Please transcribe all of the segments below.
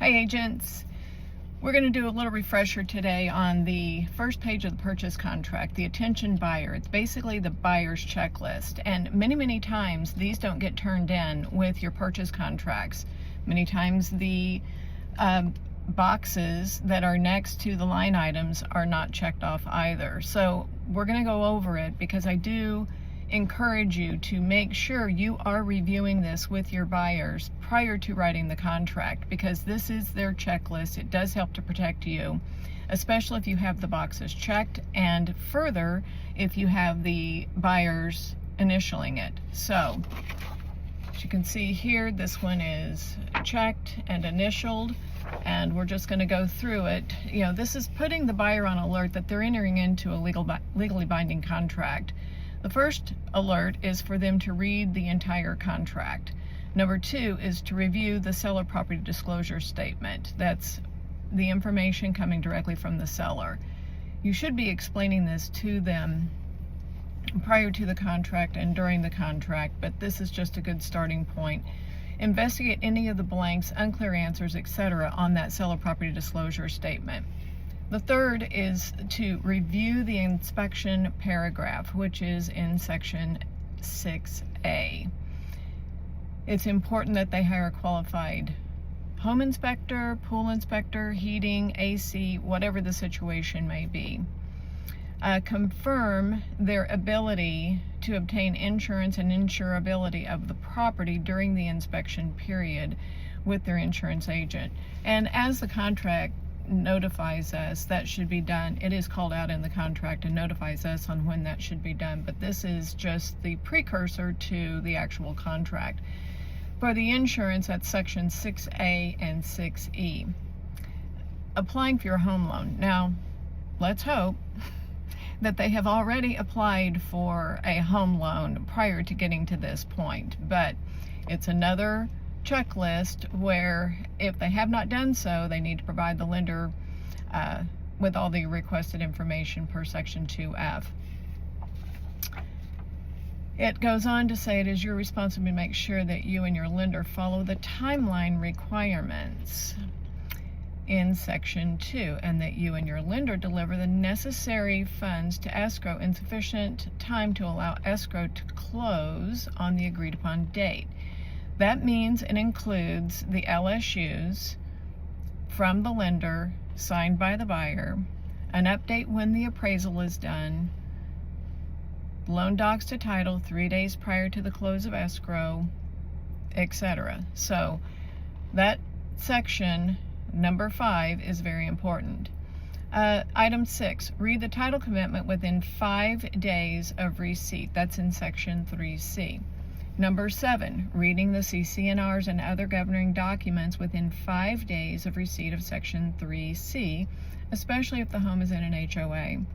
Hi agents, we're going to do a little refresher today on the first page of the purchase contract, the attention buyer. It's basically the buyer's checklist, and many times these don't get turned in with your purchase contracts. Many times the boxes that are next to the line items are not checked off either. So we're going to go over it because I do encourage you to make sure you are reviewing this with your buyers prior to writing the contract, because this is their checklist. It does help to protect you, especially if you have the boxes checked, and further if you have the buyers initialing it. So as you can see here, this one is checked and initialed, and we're just going to go through it. You know, this is putting the buyer on alert that they're entering into a legally binding contract. The first alert is for them to read the entire contract. Number two is to review the seller property disclosure statement. That's the information coming directly from the seller. You should be explaining this to them prior to the contract and during the contract, but this is just a good starting point. Investigate any of the blanks, unclear answers, etc. on that seller property disclosure statement. The third is to review the inspection paragraph, which is in section 6A. It's important that they hire a qualified home inspector, pool inspector, heating, AC, whatever the situation may be. Confirm their ability to obtain insurance and insurability of the property during the inspection period with their insurance agent. And as the contract notifies us that should be done, it is called out in the contract and notifies us on when that should be done, but this is just the precursor to the actual contract. For the insurance, that's section 6A and 6E. Applying for your home loan. Now, let's hope that they have already applied for a home loan prior to getting to this point, but it's another checklist where if they have not done so, they need to provide the lender with all the requested information per section 2F. It goes on to say it is your responsibility to make sure that you and your lender follow the timeline requirements in section 2, and that you and your lender deliver the necessary funds to escrow in sufficient time to allow escrow to close on the agreed upon date. That means it includes the LSUs from the lender, signed by the buyer, an update when the appraisal is done, loan docs to title 3 days prior to the close of escrow, etc. So that section, number 5, is very important. Item 6, read the title commitment within 5 days of receipt. That's in section 3C. Number 7, reading the CC&Rs and other governing documents within 5 days of receipt of section 3C, especially if the home is in an HOA.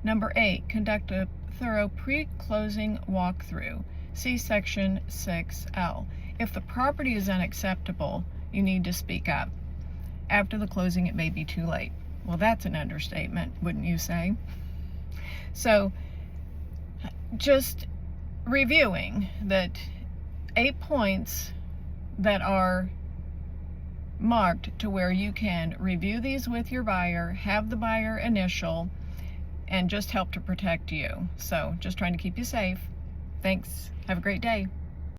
Number 8, conduct a thorough pre-closing walkthrough. See section 6L. If the property is unacceptable, you need to speak up. After the closing, it may be too late. Well, that's an understatement, wouldn't you say? So, just reviewing that 8 points that are marked to where you can review these with your buyer, have the buyer initial, and just help to protect you. So just trying to keep you safe. Thanks. Have a great day.